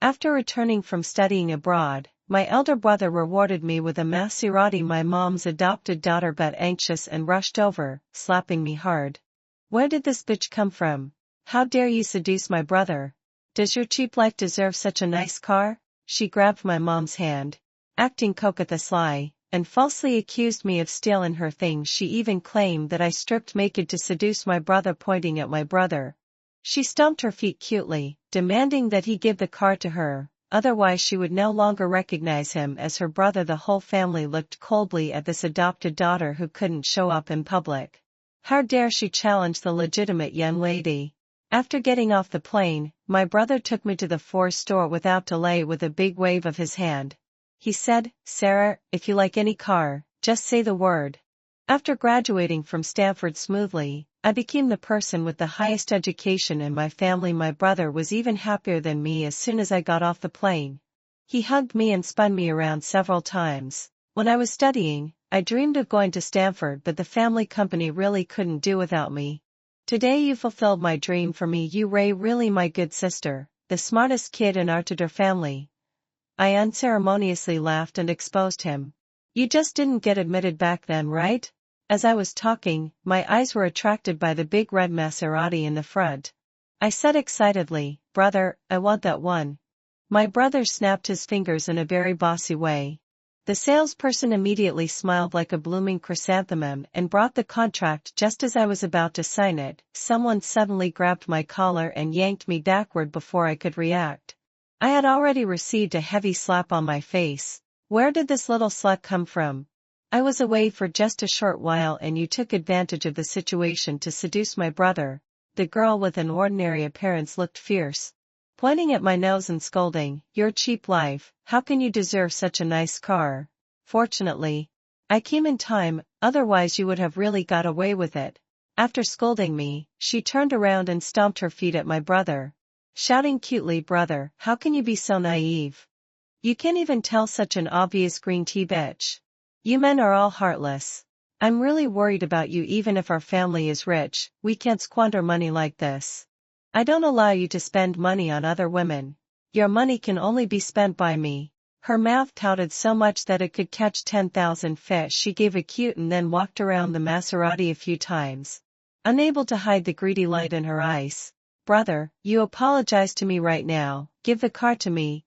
After returning from studying abroad, my elder brother rewarded me with a Maserati. My mom's adopted daughter got anxious and rushed over, slapping me hard. Where did this bitch come from? How dare you seduce my brother? Does your cheap life deserve such a nice car? She grabbed my mom's hand, acting coke at the sly, and falsely accused me of stealing her things. She even claimed that I stripped naked to seduce my brother, pointing at my brother. She stomped her feet cutely, demanding that he give the car to her, otherwise she would no longer recognize him as her brother. The whole family looked coldly at this adopted daughter who couldn't show up in public. How dare she challenge the legitimate young lady? After getting off the plane, my brother took me to the Ford store without delay. With a big wave of his hand, he said, "Sarah, if you like any car, just say the word." After graduating from Stanford smoothly, I became the person with the highest education in my family. My brother was even happier than me as soon as I got off the plane. He hugged me and spun me around several times. When I was studying, I dreamed of going to Stanford, but the family company really couldn't do without me. Today you fulfilled my dream for me. You Ray, really my good sister, the smartest kid in our Tudor family. I unceremoniously laughed and exposed him. You just didn't get admitted back then, right? As I was talking, my eyes were attracted by the big red Maserati in the front. I said excitedly, "Brother, I want that one." My brother snapped his fingers in a very bossy way. The salesperson immediately smiled like a blooming chrysanthemum and brought the contract. Just as I was about to sign it, someone suddenly grabbed my collar and yanked me backward before I could react. I had already received a heavy slap on my face. Where did this little slut come from? I was away for just a short while and you took advantage of the situation to seduce my brother. The girl with an ordinary appearance looked fierce, pointing at my nose and scolding, "Your cheap life, how can you deserve such a nice car?" Fortunately, I came in time, otherwise you would have really got away with it. After scolding me, she turned around and stomped her feet at my brother, shouting cutely, "Brother, how can you be so naive? You can't even tell such an obvious green tea bitch. You men are all heartless. I'm really worried about you. Even if our family is rich, we can't squander money like this. I don't allow you to spend money on other women. Your money can only be spent by me." Her mouth pouted so much that it could catch 10,000 fish. She gave a cute and then walked around the Maserati a few times, unable to hide the greedy light in her eyes. "Brother, you apologize to me right now, give the car to me,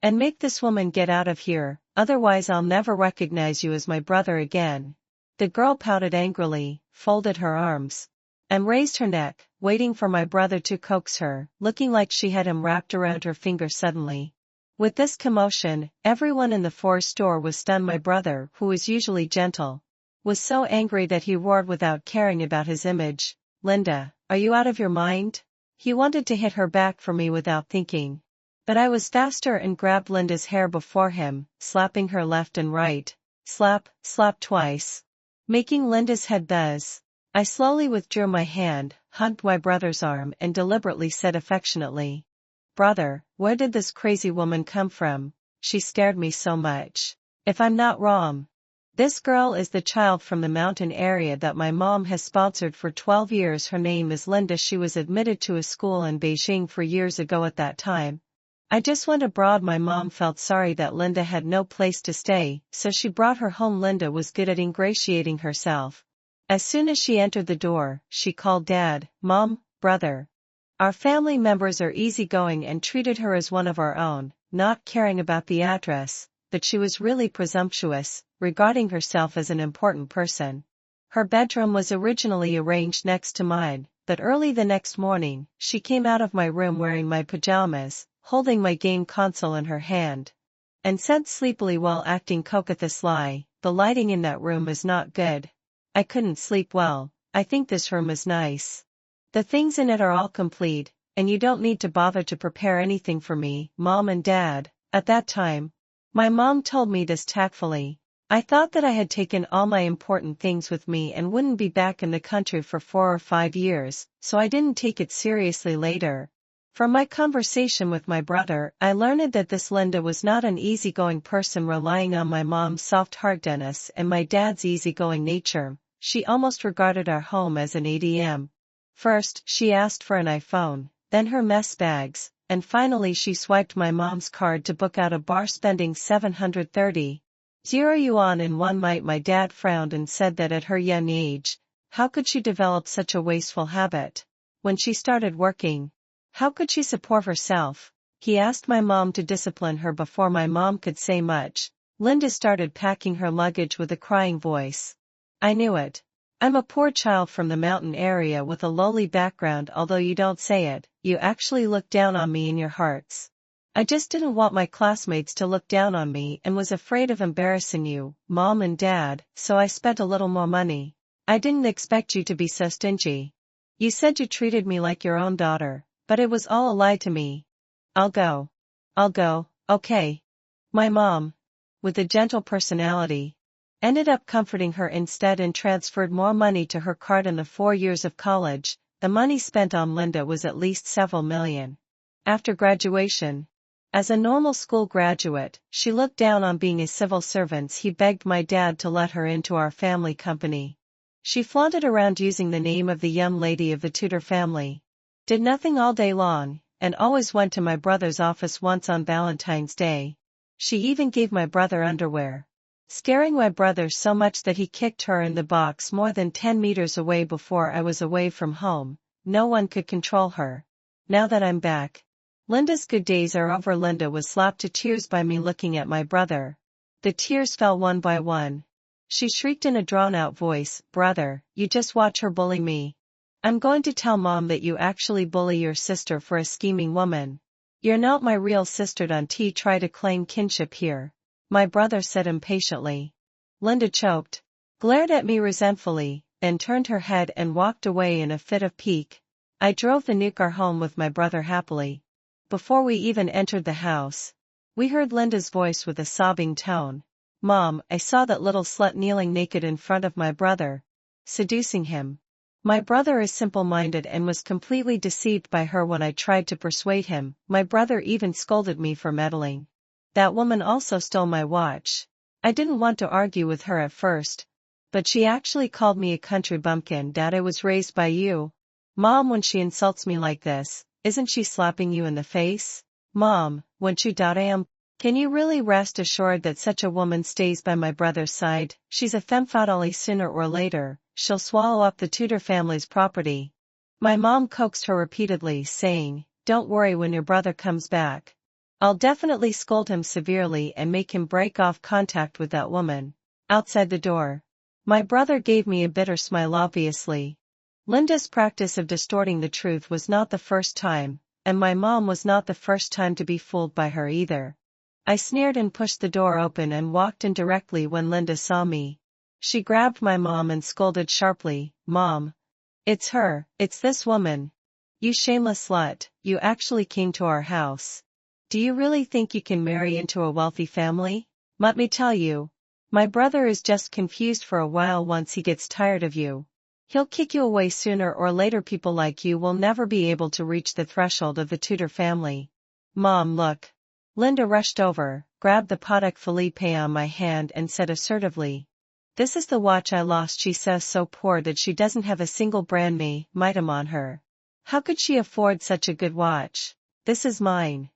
and make this woman get out of here, otherwise I'll never recognize you as my brother again." The girl pouted angrily, folded her arms, and raised her neck, waiting for my brother to coax her, looking like she had him wrapped around her finger. Suddenly, with this commotion, everyone in the Ford store was stunned. My brother, who was usually gentle, was so angry that he roared without caring about his image, "Linda, are you out of your mind?" He wanted to hit her back for me without thinking, but I was faster and grabbed Linda's hair before him, slapping her left and right. Slap, slap twice, making Linda's head buzz. I slowly withdrew my hand, hugged my brother's arm and deliberately said affectionately, "Brother, where did this crazy woman come from? She scared me so much. If I'm not wrong, this girl is the child from the mountain area that my mom has sponsored for 12 years. Her name is Linda. She was admitted to a school in Beijing 4 years ago. At that time, I just went abroad. My mom felt sorry that Linda had no place to stay, so she brought her home. Linda was good at ingratiating herself. As soon as she entered the door, she called Dad, Mom, Brother. Our family members are easygoing and treated her as one of our own, not caring about the address, but she was really presumptuous, regarding herself as an important person. Her bedroom was originally arranged next to mine, but early the next morning, she came out of my room wearing my pajamas, holding my game console in her hand, and said sleepily while acting coke at the sly, "The lighting in that room is not good. I couldn't sleep well. I think this room is nice. The things in it are all complete, and you don't need to bother to prepare anything for me, Mom and Dad." At that time, my mom told me this tactfully. I thought that I had taken all my important things with me and wouldn't be back in the country for 4 or 5 years, so I didn't take it seriously. Later, from my conversation with my brother, I learned that this Linda was not an easygoing person. Relying on my mom's soft-heartedness and my dad's easygoing nature, she almost regarded our home as an ATM. First, she asked for an iPhone, then her mess bags, and finally she swiped my mom's card to book out a bar spending 730 yuan in one night. My dad frowned and said that at her young age, how could she develop such a wasteful habit? When she started working, how could she support herself? He asked my mom to discipline her. Before my mom could say much, Linda started packing her luggage with a crying voice. I knew it. I'm a poor child from the mountain area with a lowly background. Although you don't say it, you actually look down on me in your hearts. I just didn't want my classmates to look down on me and was afraid of embarrassing you, Mom and Dad, so I spent a little more money. I didn't expect you to be so stingy. You said you treated me like your own daughter, but it was all a lie to me. I'll go, okay. My mom, with a gentle personality, ended up comforting her instead and transferred more money to her card. In the 4 years of college, the money spent on Linda was at least several million. After graduation, as a normal school graduate, she looked down on being a civil servant. He begged my dad to let her into our family company. She flaunted around using the name of the young lady of the Tudor family. Did nothing all day long, and always went to my brother's office once on Valentine's Day. She even gave my brother underwear, scaring my brother so much that he kicked her in the box more than 10 meters away. Before I was away from home, no one could control her. Now that I'm back, Linda's good days are over. Linda was slapped to tears by me looking at my brother. The tears fell one by one. She shrieked in a drawn-out voice, "Brother, you just watch her bully me. I'm going to tell Mom that you actually bully your sister for a scheming woman. You're not my real sister. Don't try to claim kinship here," my brother said impatiently. Linda choked, glared at me resentfully, and turned her head and walked away in a fit of pique. I drove the new car home with my brother happily. Before we even entered the house, we heard Linda's voice with a sobbing tone. "Mom, I saw that little slut kneeling naked in front of my brother, seducing him." My brother is simple-minded and was completely deceived by her when I tried to persuade him. My brother even scolded me for meddling. That woman also stole my watch. I didn't want to argue with her at first, but she actually called me a country bumpkin. Dad, I was raised by you. Mom, when she insults me like this, isn't she slapping you in the face? Mom, when she can you really rest assured that such a woman stays by my brother's side? She's a femme fatale. Sooner or later, she'll swallow up the Tudor family's property. My mom coaxed her repeatedly, saying, "Don't worry, when your brother comes back, I'll definitely scold him severely and make him break off contact with that woman." Outside the door, my brother gave me a bitter smile. Obviously, Linda's practice of distorting the truth was not the first time, and my mom was not the first time to be fooled by her either. I sneered and pushed the door open and walked in directly when Linda saw me. She grabbed my mom and scolded sharply, "Mom, it's her, it's this woman. You shameless slut, you actually came to our house. Do you really think you can marry into a wealthy family? Let me tell you, my brother is just confused for a while. Once he gets tired of you, he'll kick you away. Sooner or later people like you will never be able to reach the threshold of the Tudor family." "Mom, look." Linda rushed over, grabbed the Patek Philippe on my hand and said assertively, "This is the watch I lost. She says so poor that she doesn't have a single brand name item on her. How could she afford such a good watch? This is mine."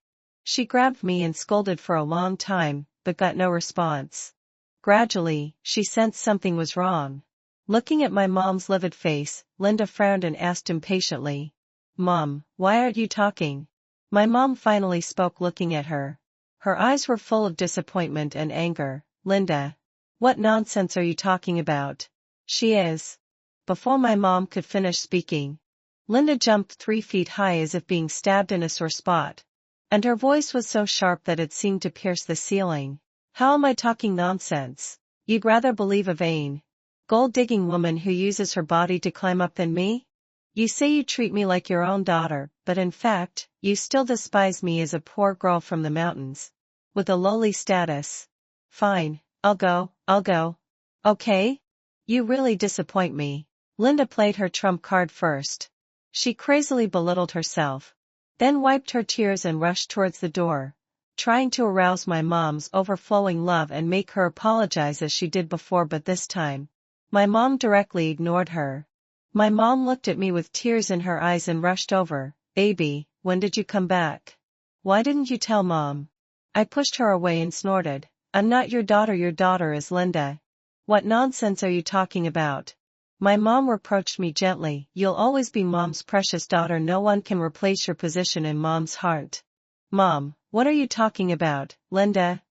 She grabbed me and scolded for a long time, but got no response. Gradually, she sensed something was wrong. Looking at my mom's livid face, Linda frowned and asked impatiently, "Mom, why aren't you talking?" My mom finally spoke, looking at her. Her eyes were full of disappointment and anger. "Linda, what nonsense are you talking about? She is." Before my mom could finish speaking, Linda jumped 3 feet high as if being stabbed in a sore spot, and her voice was so sharp that it seemed to pierce the ceiling. "How am I talking nonsense? You'd rather believe a vain, gold-digging woman who uses her body to climb up than me? You say you treat me like your own daughter, but in fact, you still despise me as a poor girl from the mountains, with a lowly status. Fine, I'll go. Okay? You really disappoint me." Linda played her trump card first. She crazily belittled herself, then wiped her tears and rushed towards the door, trying to arouse my mom's overflowing love and make her apologize as she did before. But this time, my mom directly ignored her. My mom looked at me with tears in her eyes and rushed over. "Baby, when did you come back? Why didn't you tell Mom? I pushed her away and snorted. I'm not your daughter is Linda. What nonsense are you talking about? My mom reproached me gently. You'll always be Mom's precious daughter. No one can replace your position in Mom's heart. Mom, what are you talking about? Linda,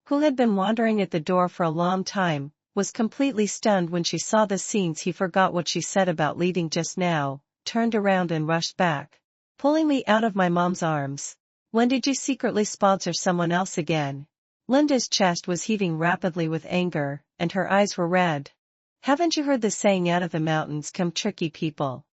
who had been wandering at the door for a long time, was completely stunned when she saw the scenes. He forgot what she said about leaving just now, turned around and rushed back, pulling me out of my mom's arms. When did you secretly sponsor someone else again? Linda's chest was heaving rapidly with anger, and her eyes were red. Haven't you heard the saying, out of the mountains come tricky people?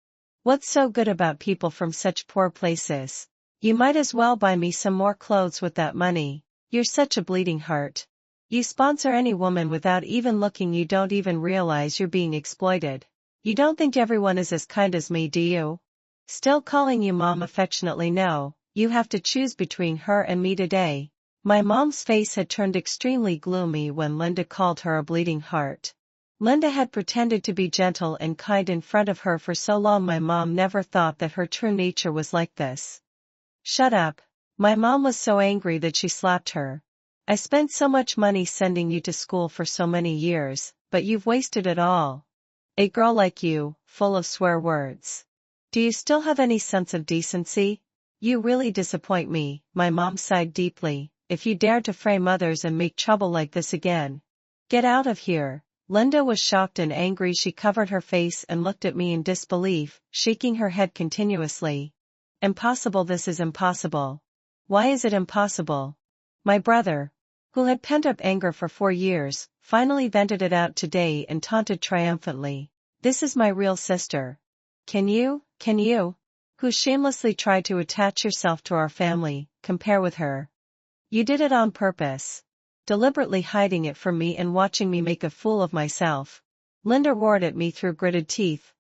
What's so good about people from such poor places? You might as well buy me some more clothes with that money. You're such a bleeding heart. You sponsor any woman without even looking. You don't even realize you're being exploited. You don't think everyone is as kind as me, do you? Still calling you Mom affectionately? No, you have to choose between her and me today. My mom's face had turned extremely gloomy when Linda called her a bleeding heart. Linda had pretended to be gentle and kind in front of her for so long. My mom never thought that her true nature was like this. Shut up. My mom was so angry that she slapped her. I spent so much money sending you to school for so many years, but you've wasted it all. A girl like you, full of swear words. Do you still have any sense of decency? You really disappoint me. My mom sighed deeply. If you dare to frame others and make trouble like this again, get out of here. Linda was shocked and angry. She covered her face and looked at me in disbelief, shaking her head continuously. Impossible. This is impossible. Why is it impossible? My brother, who had pent up anger for 4 years, finally vented it out today and taunted triumphantly. This is my real sister. Can you, who shamelessly tried to attach yourself to our family, compare with her? You did it on purpose. Deliberately hiding it from me and watching me make a fool of myself. Linda roared at me through gritted teeth.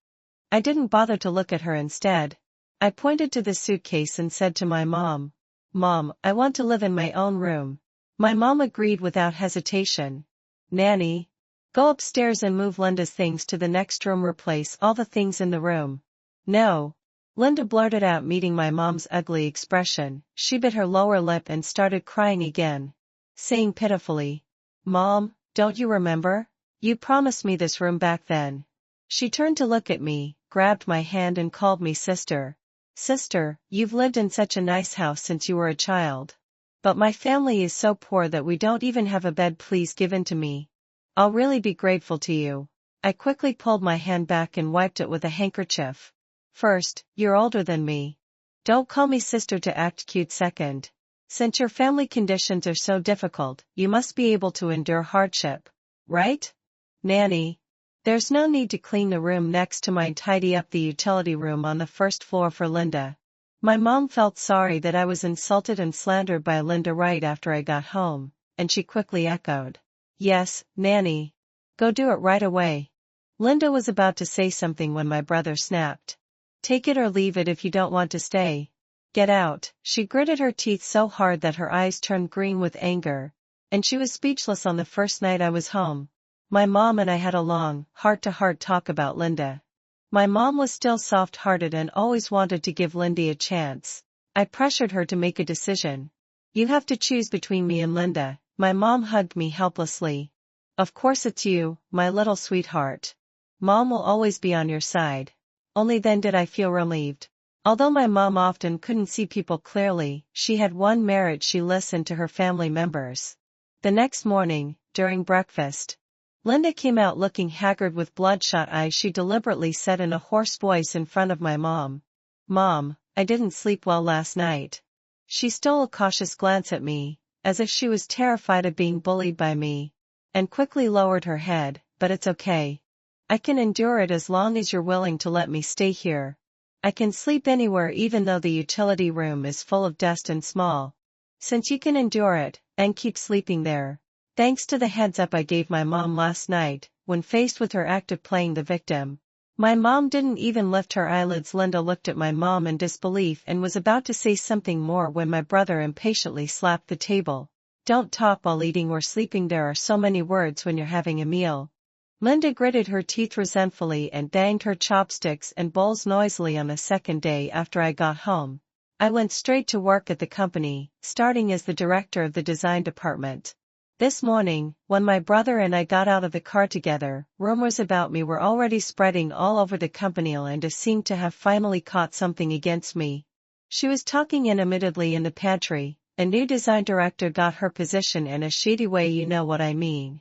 I didn't bother to look at her. Instead, I pointed to the suitcase and said to my mom, Mom, I want to live in my own room. My mom agreed without hesitation. Nanny, go upstairs and move Linda's things to the next room. Replace all the things in the room. No. Linda blurted out, meeting my mom's ugly expression. She bit her lower lip and started crying again, saying pitifully, Mom, don't you remember? You promised me this room back then. She turned to look at me, grabbed my hand and called me sister. Sister, you've lived in such a nice house since you were a child. But my family is so poor that we don't even have a bed. Please give in to me. I'll really be grateful to you. I quickly pulled my hand back and wiped it with a handkerchief. First, you're older than me. Don't call me sister to act cute. Second, since your family conditions are so difficult, you must be able to endure hardship, right? Nanny, there's no need to clean the room next to mine. Tidy up the utility room on the first floor for Linda. My mom felt sorry that I was insulted and slandered by Linda right after I got home, and she quickly echoed, Yes, Nanny. Go do it right away. Linda was about to say something when my brother snapped. Take it or leave it. If you don't want to stay, get out. She gritted her teeth so hard that her eyes turned green with anger, and she was speechless. On the first night I was home, my mom and I had a long, heart-to-heart talk about Linda. My mom was still soft-hearted and always wanted to give Lindy a chance. I pressured her to make a decision. You have to choose between me and Linda. My mom hugged me helplessly. Of course it's you, my little sweetheart. Mom will always be on your side. Only then did I feel relieved. Although my mom often couldn't see people clearly, she had one merit: she listened to her family members. The next morning, during breakfast, Linda came out looking haggard with bloodshot eyes. She deliberately said in a hoarse voice in front of my mom, Mom, I didn't sleep well last night. She stole a cautious glance at me, as if she was terrified of being bullied by me, and quickly lowered her head. But it's okay. I can endure it as long as you're willing to let me stay here. I can sleep anywhere even though the utility room is full of dust and small. Since you can endure it, and keep sleeping there. Thanks to the heads up I gave my mom last night, when faced with her act of playing the victim. My mom didn't even lift her eyelids. Linda looked at my mom in disbelief and was about to say something more when my brother impatiently slapped the table. Don't talk while eating or sleeping. There are so many words when you're having a meal. Linda gritted her teeth resentfully and banged her chopsticks and bowls noisily. On the second day after I got home, I went straight to work at the company, starting as the director of the design department. This morning, when my brother and I got out of the car together, rumors about me were already spreading all over the company. Linda seemed to have finally caught something against me. She was talking animatedly in the pantry. A new design director got her position in a shady way, you know what I mean.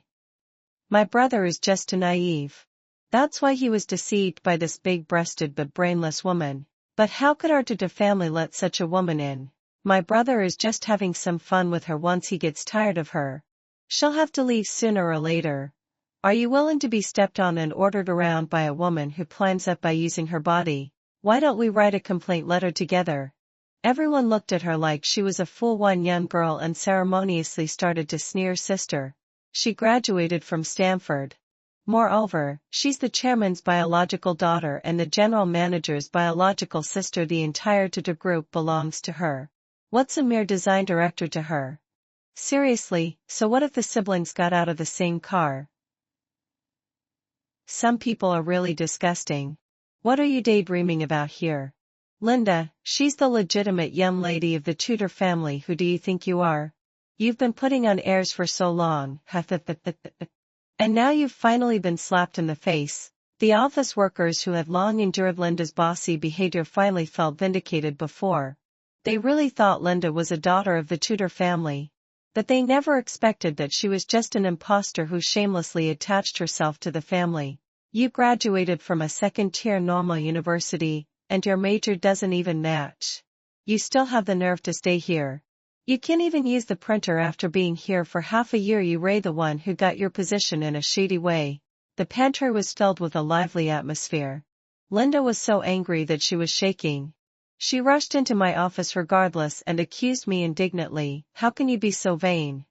My brother is just too naive. That's why he was deceived by this big-breasted but brainless woman. But how could our Tudor family let such a woman in? My brother is just having some fun with her once he gets tired of her. She'll have to leave sooner or later. Are you willing to be stepped on and ordered around by a woman who climbs up by using her body? Why don't we write a complaint letter together? Everyone looked at her like she was a fool. One young girl unceremoniously started to sneer. Sister. She graduated from Stanford. Moreover, she's the chairman's biological daughter and the general manager's biological sister. The entire Tudor group belongs to her. What's a mere design director to her? Seriously, so what if the siblings got out of the same car? Some people are really disgusting. What are you daydreaming about here? Linda, she's the legitimate young lady of the Tudor family. Who do you think you are? You've been putting on airs for so long, and now you've finally been slapped in the face. The office workers who had long endured Linda's bossy behavior finally felt vindicated. Before, they really thought Linda was a daughter of the Tudor family. But they never expected that she was just an imposter who shamelessly attached herself to the family. You graduated from a second-tier normal university, and your major doesn't even match. You still have the nerve to stay here. You can't even use the printer after being here for half a year. You were the one who got your position in a shady way. The pantry was filled with a lively atmosphere. Linda was so angry that she was shaking. She rushed into my office regardless and accused me indignantly. How can you be so vain?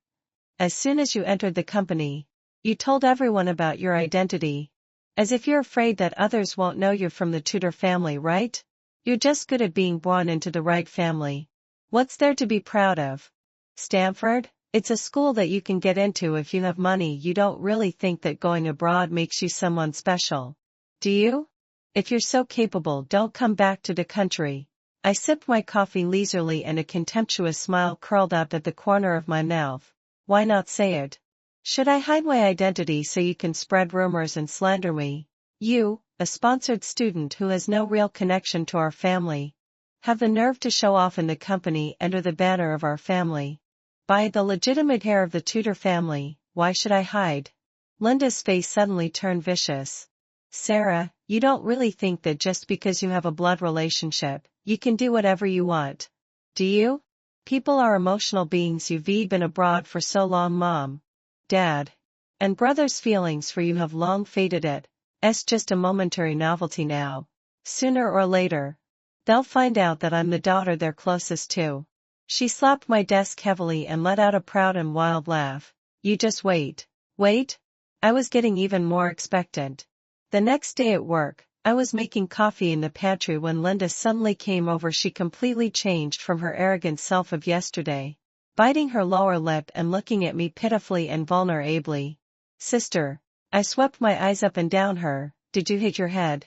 As soon as you entered the company, you told everyone about your identity. As if you're afraid that others won't know you're from the Tudor family, right? You're just good at being born into the right family. What's there to be proud of? Stanford? It's a school that you can get into if you have money. You don't really think that going abroad makes you someone special, do you? If you're so capable, don't come back to the country. I sipped my coffee leisurely and a contemptuous smile curled up at the corner of my mouth. Why not say it? Should I hide my identity so you can spread rumors and slander me? You, a sponsored student who has no real connection to our family, have the nerve to show off in the company under the banner of our family. By the legitimate heir of the Tudor family, why should I hide? Linda's face suddenly turned vicious. Sarah, you don't really think that just because you have a blood relationship, you can do whatever you want, do you? People are emotional beings. You've been abroad for so long. Mom, Dad, and brother's feelings for you have long faded. It's just a momentary novelty now. Sooner or later, they'll find out that I'm the daughter they're closest to. She slapped my desk heavily and let out a proud and wild laugh. You just wait. Wait? I was getting even more expectant. The next day at work, I was making coffee in the pantry when Linda suddenly came over. She completely changed from her arrogant self of yesterday, biting her lower lip and looking at me pitifully and vulnerably. Sister. I swept my eyes up and down her. Did you hit your head?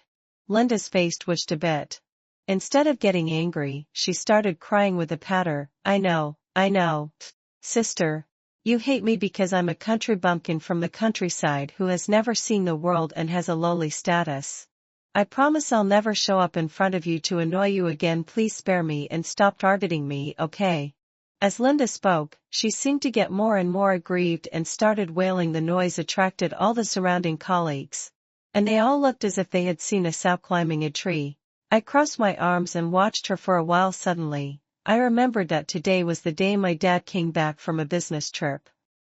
Linda's face twitched a bit. Instead of getting angry, she started crying with a patter. I know. Sister. You hate me because I'm a country bumpkin from the countryside who has never seen the world and has a lowly status. I promise I'll never show up in front of you to annoy you again. Please spare me and stop targeting me, okay? As Linda spoke, she seemed to get more and more aggrieved and started wailing. The noise attracted all the surrounding colleagues, and they all looked as if they had seen a sow climbing a tree. I crossed my arms and watched her for a while. Suddenly, I remembered that today was the day my dad came back from a business trip.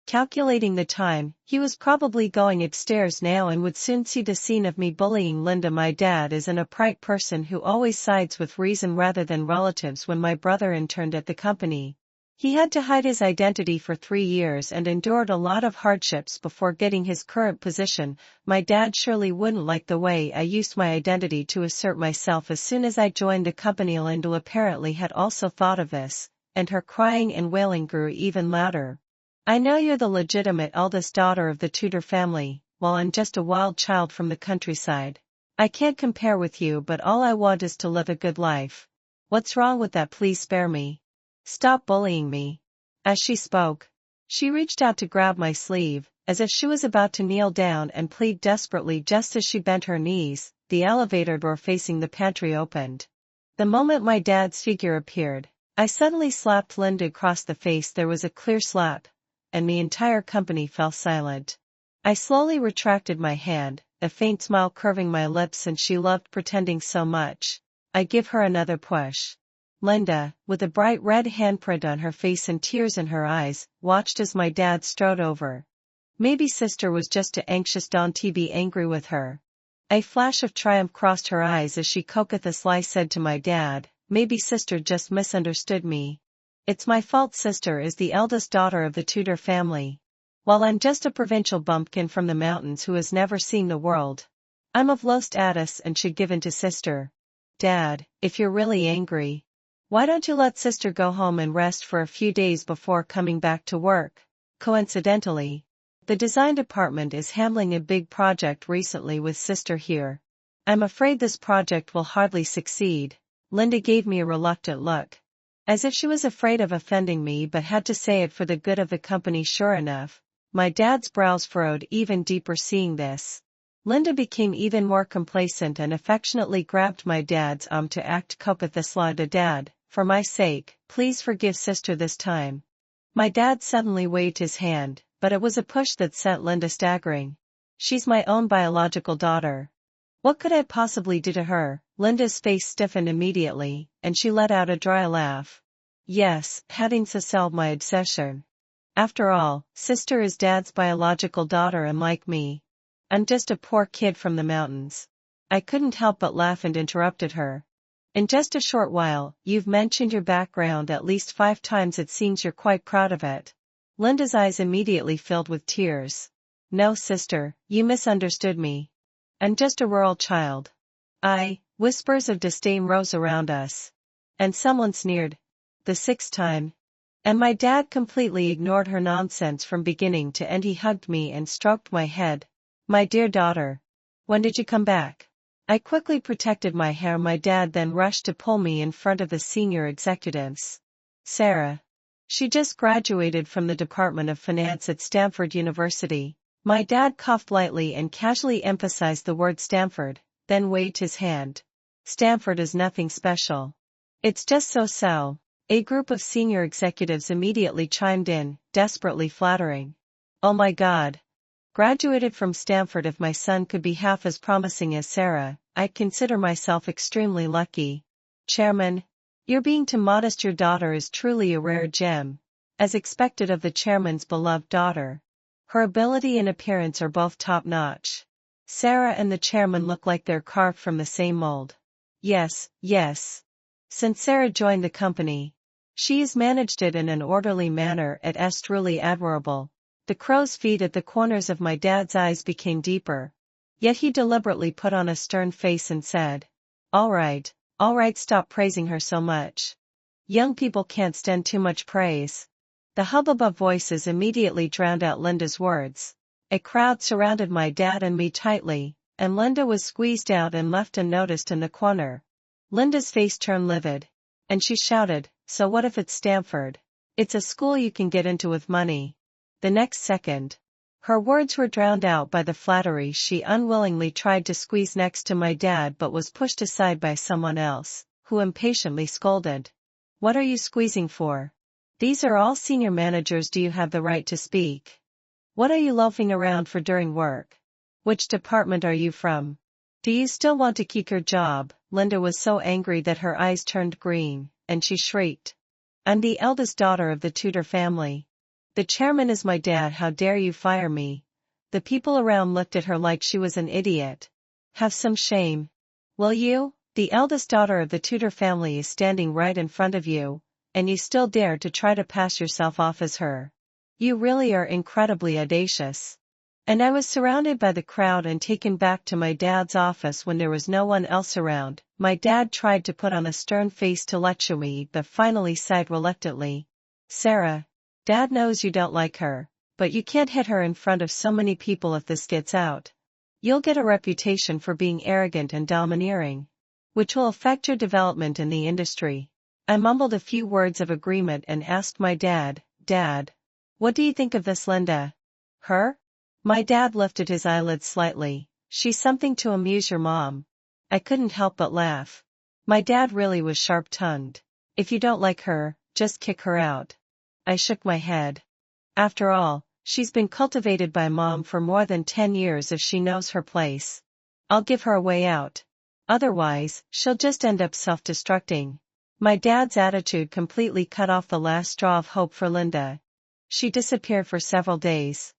Calculating the time, he was probably going upstairs now and would soon see the scene of me bullying Linda. My dad is an upright person who always sides with reason rather than relatives. When my brother interned at the company, he had to hide his identity for 3 years and endured a lot of hardships before getting his current position. My dad surely wouldn't like the way I used my identity to assert myself as soon as I joined the company. Linda apparently had also thought of this, and her crying and wailing grew even louder. I know you're the legitimate eldest daughter of the Tudor family, while I'm just a wild child from the countryside. I can't compare with you, but all I want is to live a good life. What's wrong with that? Please spare me. Stop bullying me. As she spoke, she reached out to grab my sleeve, as if she was about to kneel down and plead desperately. Just as she bent her knees, the elevator door facing the pantry opened. The moment my dad's figure appeared, I suddenly slapped Linda across the face. There was a clear slap, and the entire company fell silent. I slowly retracted my hand, a faint smile curving my lips, and she loved pretending so much. I give her another push. Linda, with a bright red handprint on her face and tears in her eyes, watched as my dad strode over. Maybe sister was just too anxious to be angry with her. A flash of triumph crossed her eyes as she coquettously said to my dad, maybe sister just misunderstood me. It's my fault. Sister is the eldest daughter of the Tudor family, while I'm just a provincial bumpkin from the mountains who has never seen the world. I'm of low status and should give in to sister. Dad, if you're really angry, why don't you let sister go home and rest for a few days before coming back to work? Coincidentally, the design department is handling a big project recently with sister here. I'm afraid this project will hardly succeed. Linda gave me a reluctant look, as if she was afraid of offending me but had to say it for the good of the company. Sure enough, my dad's brows furrowed even deeper seeing this. Linda became even more complacent and affectionately grabbed my dad's arm to act coquettously. Dad, for my sake, please forgive sister this time. My dad suddenly waved his hand, but it was a push that sent Linda staggering. She's my own biological daughter. What could I possibly do to her? Linda's face stiffened immediately, and she let out a dry laugh. Yes, having to solve my obsession. After all, sister is dad's biological daughter, and like me, I'm just a poor kid from the mountains. I couldn't help but laugh and interrupted her. In just a short while, you've mentioned your background at least 5 times. It seems you're quite proud of it. Linda's eyes immediately filled with tears. No, sister, you misunderstood me. I'm just a rural child. Whispers of disdain rose around us. And someone sneered. The 6th time. And my dad completely ignored her nonsense from beginning to end. He hugged me and stroked my head. My dear daughter. When did you come back? I quickly protected my hair. My dad then rushed to pull me in front of the senior executives. Sarah. She just graduated from the Department of Finance at Stanford University. My dad coughed lightly and casually emphasized the word Stanford, then waved his hand. Stanford is nothing special. It's just so. A group of senior executives immediately chimed in, desperately flattering. Oh my God. Graduated from Stanford. If my son could be half as promising as Sarah, I'd consider myself extremely lucky. Chairman, you're being too modest. Your daughter is truly a rare gem. As expected of the chairman's beloved daughter. Her ability and appearance are both top-notch. Sarah and the chairman look like they're carved from the same mold. Yes. Since Sarah joined the company, she has managed it in an orderly manner. It is truly admirable. The crow's feet at the corners of my dad's eyes became deeper. Yet he deliberately put on a stern face and said, All right, stop praising her so much. Young people can't stand too much praise. The hubbub of voices immediately drowned out Linda's words. A crowd surrounded my dad and me tightly, and Linda was squeezed out and left unnoticed in the corner. Linda's face turned livid, and she shouted, So what if it's Stanford? It's a school you can get into with money. The next second, her words were drowned out by the flattery. She unwillingly tried to squeeze next to my dad but was pushed aside by someone else, who impatiently scolded. What are you squeezing for? These are all senior managers. Do you have the right to speak? What are you loafing around for during work? Which department are you from? Do you still want to keep your job? Linda was so angry that her eyes turned green, and she shrieked. I'm the eldest daughter of the Tudor family. The chairman is my dad. How dare you fire me? The people around looked at her like she was an idiot. Have some shame. Will you? The eldest daughter of the Tudor family is standing right in front of you, and you still dare to try to pass yourself off as her. You really are incredibly audacious. And I was surrounded by the crowd and taken back to my dad's office when there was no one else around. My dad tried to put on a stern face to lecture me but finally sighed reluctantly. Sarah, Dad knows you don't like her, but you can't hit her in front of so many people. If this gets out, you'll get a reputation for being arrogant and domineering. which will affect your development in the industry. I mumbled a few words of agreement and asked my dad, Dad, what do you think of this Linda? Her? My dad lifted his eyelids slightly. She's something to amuse your mom. I couldn't help but laugh. My dad really was sharp-tongued. If you don't like her, just kick her out. I shook my head. After all, she's been cultivated by Mom for more than 10 years if she knows her place. I'll give her a way out. Otherwise, she'll just end up self-destructing. My dad's attitude completely cut off the last straw of hope for Linda. She disappeared for several days.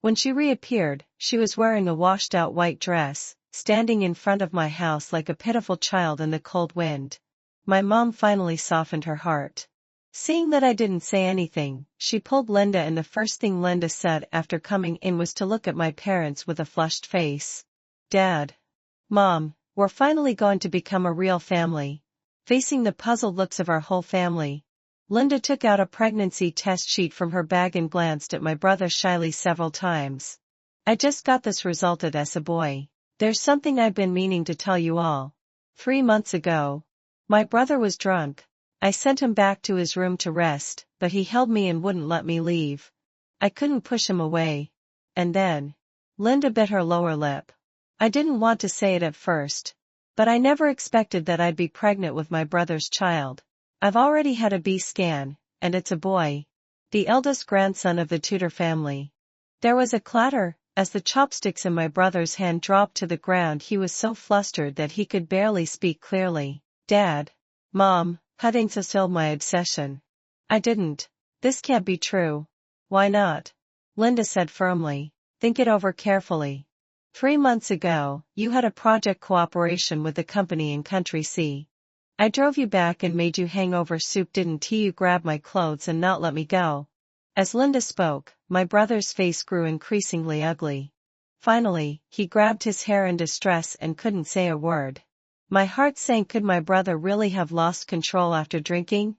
When she reappeared, she was wearing a washed-out white dress, standing in front of my house like a pitiful child in the cold wind. My mom finally softened her heart. Seeing that I didn't say anything, she pulled Linda, and the first thing Linda said after coming in was to look at my parents with a flushed face. Dad. Mom, we're finally going to become a real family. Facing the puzzled looks of our whole family, Linda took out a pregnancy test sheet from her bag and glanced at my brother shyly several times. I just got this resulted as a boy. There's something I've been meaning to tell you all. 3 months ago, my brother was drunk. I sent him back to his room to rest, but he held me and wouldn't let me leave. I couldn't push him away. And then, Linda bit her lower lip. I didn't want to say it at first, but I never expected that I'd be pregnant with my brother's child. I've already had a B scan, and it's a boy. The eldest grandson of the Tudor family. There was a clatter, as the chopsticks in my brother's hand dropped to the ground. He was so flustered that he could barely speak clearly. Dad. Mom, cutting fulfilled my obsession. I didn't. This can't be true. Why not? Linda said firmly. Think it over carefully. 3 months ago, you had a project cooperation with the company in Country C. I drove you back and made you hangover soup, didn't you? Grab my clothes and not let me go. As Linda spoke, my brother's face grew increasingly ugly. Finally, he grabbed his hair in distress and couldn't say a word. My heart sank. Could my brother really have lost control after drinking?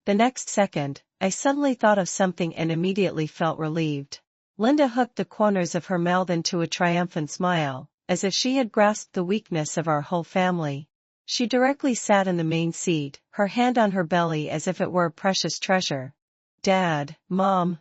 The next second, I suddenly thought of something and immediately felt relieved. Linda hooked the corners of her mouth into a triumphant smile, as if she had grasped the weakness of our whole family. She directly sat in the main seat, her hand on her belly as if it were a precious treasure. Dad, Mom.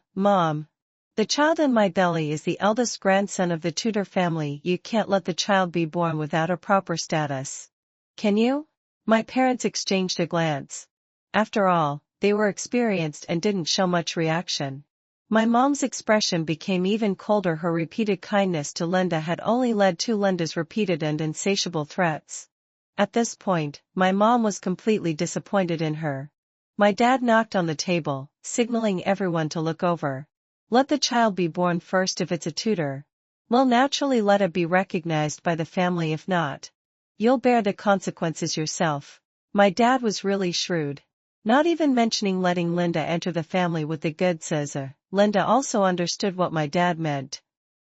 The child in my belly is the eldest grandson of the Tudor family. You can't let the child be born without a proper status. Can you? My parents exchanged a glance. After all, they were experienced and didn't show much reaction. My mom's expression became even colder. Her repeated kindness to Linda had only led to Linda's repeated and insatiable threats. At this point, my mom was completely disappointed in her. My dad knocked on the table, signaling everyone to look over. Let the child be born first. If it's a Tudor, we'll naturally let it be recognized by the family. If not, you'll bear the consequences yourself. My dad was really shrewd. Not even mentioning letting Linda enter the family with the goods. Linda also understood what my dad meant.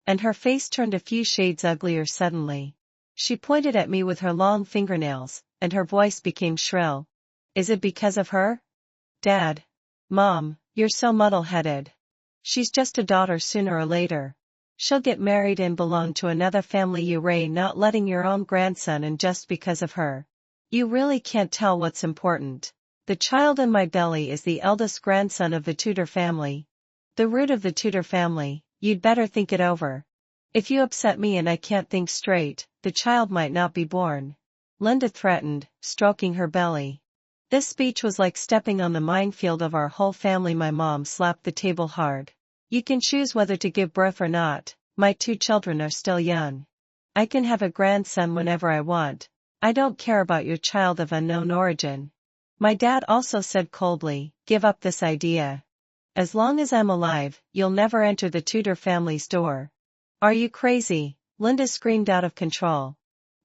And her face turned a few shades uglier suddenly. She pointed at me with her long fingernails, and her voice became shrill. Is it because of her? Dad. Mom, you're so muddle-headed. She's just a daughter. Sooner or later, she'll get married and belong to another family. You're not letting your own grandson in just because of her. You really can't tell what's important. The child in my belly is the eldest grandson of the Tudor family. The root of the Tudor family. You'd better think it over. If you upset me and I can't think straight, the child might not be born. Linda threatened, stroking her belly. This speech was like stepping on the minefield of our whole family. My mom slapped the table hard. You can choose whether to give birth or not. My 2 children are still young. I can have a grandson whenever I want. I don't care about your child of unknown origin. My dad also said coldly, give up this idea. As long as I'm alive, you'll never enter the Tudor family's door. Are you crazy? Linda screamed out of control.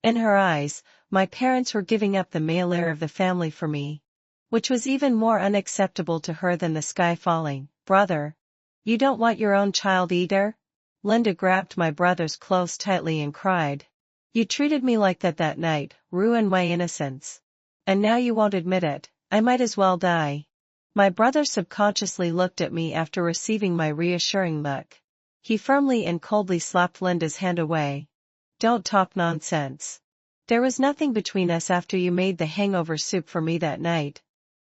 In her eyes, my parents were giving up the male heir of the family for me. Which was even more unacceptable to her than the sky falling. Brother. You don't want your own child either? Linda grabbed my brother's clothes tightly and cried. You treated me like that night, ruined my innocence. And now you won't admit it. I might as well die. My brother subconsciously looked at me after receiving my reassuring look. He firmly and coldly slapped Linda's hand away. Don't talk nonsense. There was nothing between us after you made the hangover soup for me that night.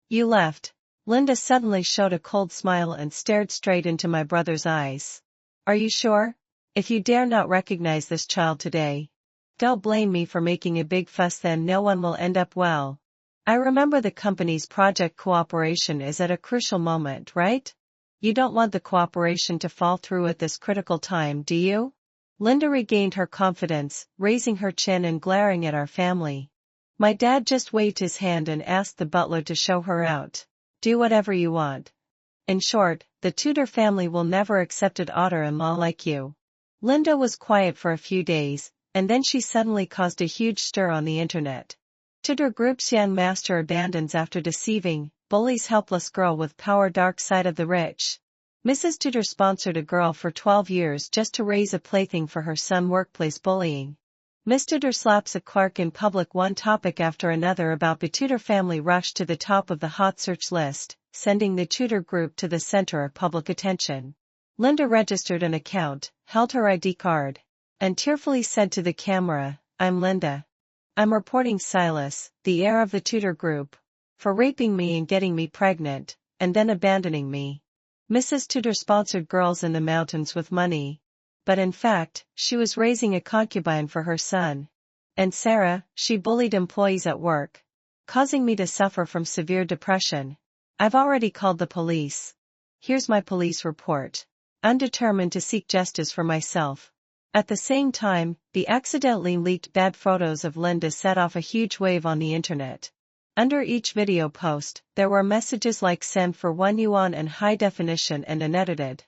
You left. Linda suddenly showed a cold smile and stared straight into my brother's eyes. Are you sure? If you dare not recognize this child today, don't blame me for making a big fuss, then no one will end up well. I remember the company's project cooperation is at a crucial moment, right? You don't want the cooperation to fall through at this critical time, do you? Linda regained her confidence, raising her chin and glaring at our family. My dad just waved his hand and asked the butler to show her out. Do whatever you want. In short, the Tudor family will never accept an daughter-in-law like you. Linda was quiet for a few days, and then she suddenly caused a huge stir on the internet. Tudor Group's young master abandons after deceiving, bullies helpless girl with power, dark side of the rich. Mrs. Tudor sponsored a girl for 12 years just to raise a plaything for her son. Workplace bullying. Miss Tudor slaps a clerk in public. One topic after another about the Tudor family rushed to the top of the hot search list, sending the Tudor Group to the center of public attention. Linda registered an account, held her ID card, and tearfully said to the camera, I'm Linda. I'm reporting Silas, the heir of the Tudor Group, for raping me and getting me pregnant, and then abandoning me. Mrs. Tudor sponsored girls in the mountains with money, but in fact, she was raising a concubine for her son. And Sarah, she bullied employees at work, causing me to suffer from severe depression. I've already called the police. Here's my police report. I'm determined to seek justice for myself. At the same time, the accidentally leaked bad photos of Linda set off a huge wave on the internet. Under each video post, there were messages like send for 1 yuan and high definition and unedited.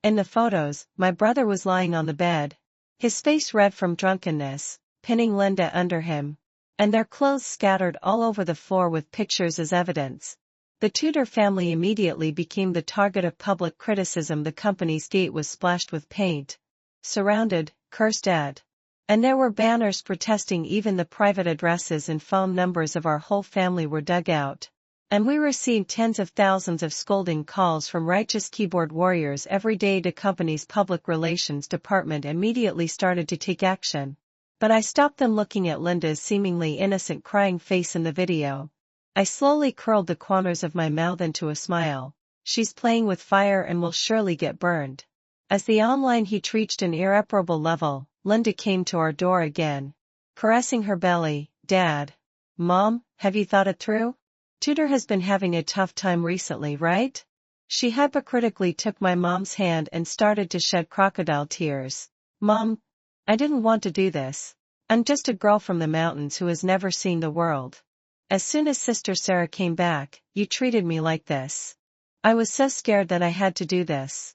In the photos, my brother was lying on the bed, his face red from drunkenness, pinning Linda under him, and their clothes scattered all over the floor with pictures as evidence. The Tudor family immediately became the target of public criticism. The company's gate was splashed with paint, surrounded, cursed at, and there were banners protesting. Even the private addresses and phone numbers of our whole family were dug out, and we received tens of thousands of scolding calls from righteous keyboard warriors every day. The company's public relations department immediately started to take action, but I stopped them. Looking at Linda's seemingly innocent crying face in the video, I slowly curled the corners of my mouth into a smile. She's playing with fire and will surely get burned. As the online heat reached an irreparable level, Linda came to our door again, caressing her belly. Dad. Mom, have you thought it through? Tudor has been having a tough time recently, right? She hypocritically took my mom's hand and started to shed crocodile tears. Mom, I didn't want to do this. I'm just a girl from the mountains who has never seen the world. As soon as Sister Sarah came back, you treated me like this. I was so scared that I had to do this.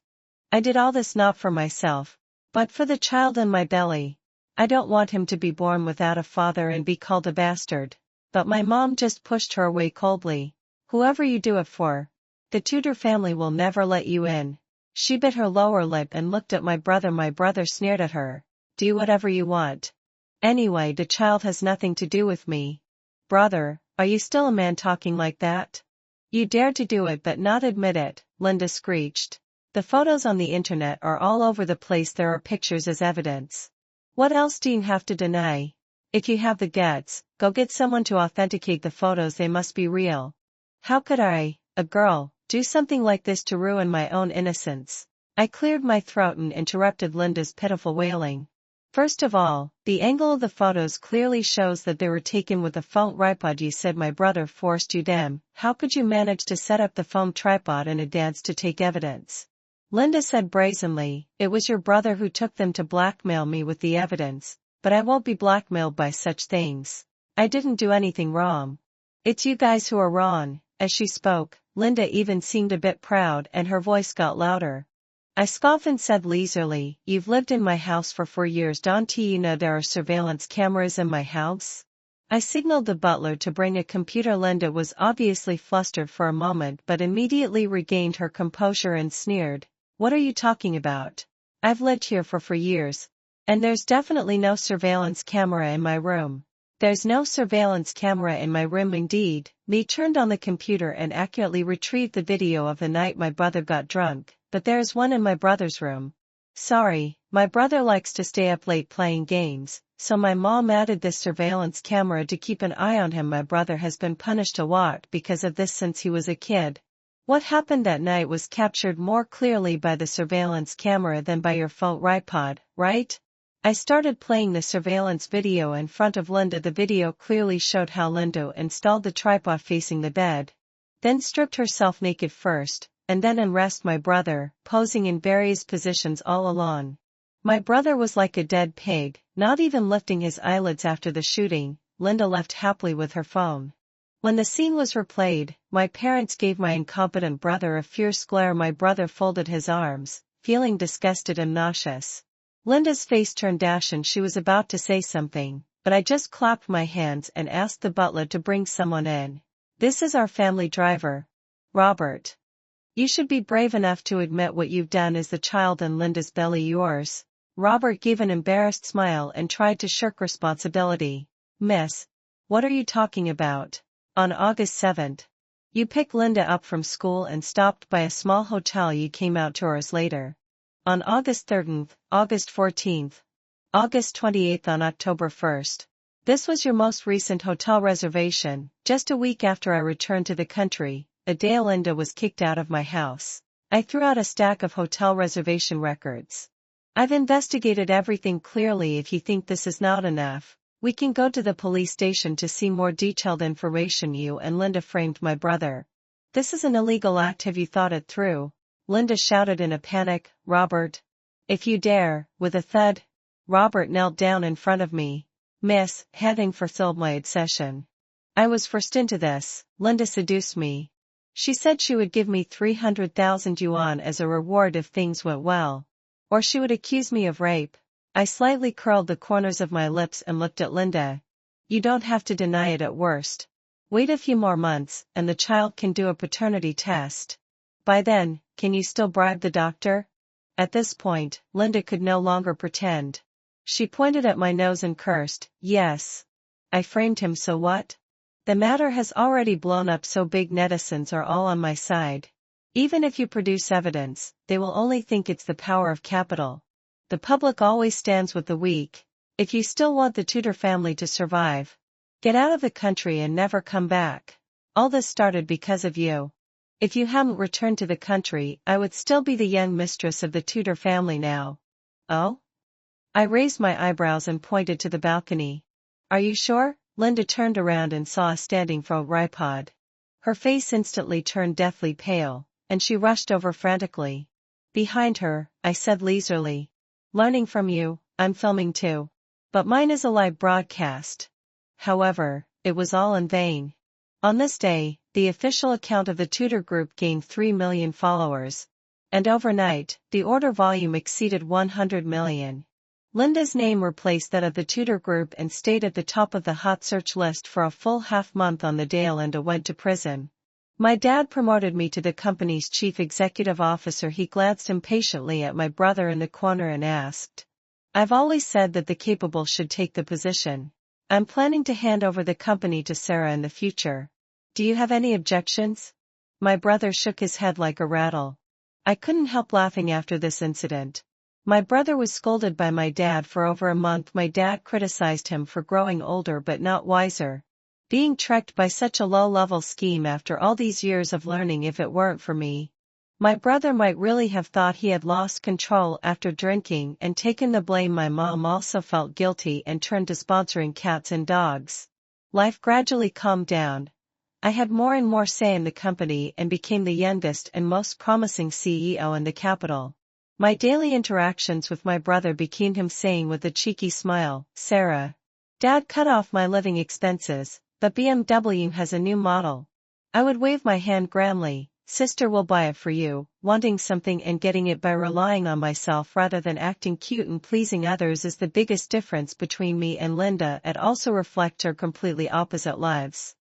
I did all this not for myself, but for the child in my belly. I don't want him to be born without a father and be called a bastard. But my mom just pushed her away coldly. Whoever you do it for, the Tudor family will never let you in. She bit her lower lip and looked at my brother. My brother sneered at her. Do whatever you want. Anyway, the child has nothing to do with me. Brother, are you still a man talking like that? You dared to do it but not admit it, Linda screeched. The photos on the internet are all over the place. There are pictures as evidence. What else do you have to deny? If you have the guts, go get someone to authenticate the photos. They must be real. How could I, a girl, do something like this to ruin my own innocence? I cleared my throat and interrupted Linda's pitiful wailing. First of all, the angle of the photos clearly shows that they were taken with a phone tripod. You said my brother forced you them. How could you manage to set up the phone tripod in advance to take evidence? Linda said brazenly, it was your brother who took them to blackmail me with the evidence, but I won't be blackmailed by such things. I didn't do anything wrong. It's you guys who are wrong. As she spoke, Linda even seemed a bit proud and her voice got louder. I scoffed and said leisurely, you've lived in my house for 4 years. Don't you know there are surveillance cameras in my house? I signaled the butler to bring a computer. Linda was obviously flustered for a moment but immediately regained her composure and sneered. What are you talking about? I've lived here for 4 years, and there's definitely no surveillance camera in my room. There's no surveillance camera in my room indeed. Me turned on the computer and accurately retrieved the video of the night my brother got drunk, but there's one in my brother's room. Sorry, My brother likes to stay up late playing games, so my mom added this surveillance camera to keep an eye on him. My brother has been punished a lot because of this since he was a kid. What happened that night was captured more clearly by the surveillance camera than by your phone tripod, right? I started playing the surveillance video in front of Linda. The video clearly showed how Linda installed the tripod facing the bed, then stripped herself naked first, and then undressed my brother, posing in various positions all along. My brother was like a dead pig, not even lifting his eyelids after the shooting. Linda left happily with her phone. When the scene was replayed, my parents gave my incompetent brother a fierce glare. My brother folded his arms, feeling disgusted and nauseous. Linda's face turned ashen. She was about to say something, but I just clapped my hands and asked the butler to bring someone in. This is our family driver, Robert. You should be brave enough to admit what you've done. Is the child in Linda's belly yours? Robert gave an embarrassed smile and tried to shirk responsibility. Miss, what are you talking about? On August 7th, you picked Linda up from school and stopped by a small hotel. You came out 2 hours later. On August 13th, August 14th, August 28th, on October 1st. This was your most recent hotel reservation. Just a week after I returned to the country, a day Linda was kicked out of my house. I threw out a stack of hotel reservation records. I've investigated everything clearly. If you think this is not enough, we can go to the police station to see more detailed information. You and Linda framed my brother. This is an illegal act. Have you thought it through? Linda shouted in a panic. Robert, if you dare. With a thud, Robert knelt down in front of me. Miss, having fulfilled my obsession. I was forced into this. Linda seduced me. She said she would give me 300,000 yuan as a reward if things went well. Or she would accuse me of rape. I slightly curled the corners of my lips and looked at Linda. You don't have to deny it at worst. Wait a few more months, and the child can do a paternity test. By then, can you still bribe the doctor? At this point, Linda could no longer pretend. She pointed at my nose and cursed. Yes. I framed him, so what? The matter has already blown up so big. Netizens are all on my side. Even if you produce evidence, they will only think it's the power of capital. The public always stands with the weak. If you still want the Tudor family to survive, get out of the country and never come back. All this started because of you. If you hadn't returned to the country, I would still be the young mistress of the Tudor family now. Oh? I raised my eyebrows and pointed to the balcony. Are you sure? Linda turned around and saw us standing for a tripod. Her face instantly turned deathly pale, and she rushed over frantically. Behind her, I said leisurely. Learning from you, I'm filming too. But mine is a live broadcast. However, it was all in vain. On this day, the official account of the Tudor Group gained 3 million followers. And overnight, the order volume exceeded 100 million. Linda's name replaced that of the Tudor Group and stayed at the top of the hot search list for a full half-month. On the day Linda went to prison, my dad promoted me to the company's chief executive officer. He glanced impatiently at my brother in the corner and asked, I've always said that the capable should take the position. I'm planning to hand over the company to Sarah in the future. Do you have any objections? My brother shook his head like a rattle. I couldn't help laughing after this incident. My brother was scolded by my dad for over a month. My dad criticized him for growing older but not wiser. Being tricked by such a low-level scheme after all these years of learning. If it weren't for me, my brother might really have thought he had lost control after drinking and taken the blame. My mom also felt guilty and turned to sponsoring cats and dogs. Life gradually calmed down. I had more and more say in the company and became the youngest and most promising CEO in the capital. My daily interactions with my brother became him saying with a cheeky smile, Sarah, Dad cut off my living expenses, but BMW has a new model. I would wave my hand grandly. Sister will buy it for you, wanting something and getting it by relying on myself rather than acting cute and pleasing others is the biggest difference between me and Linda. It also reflects our completely opposite lives.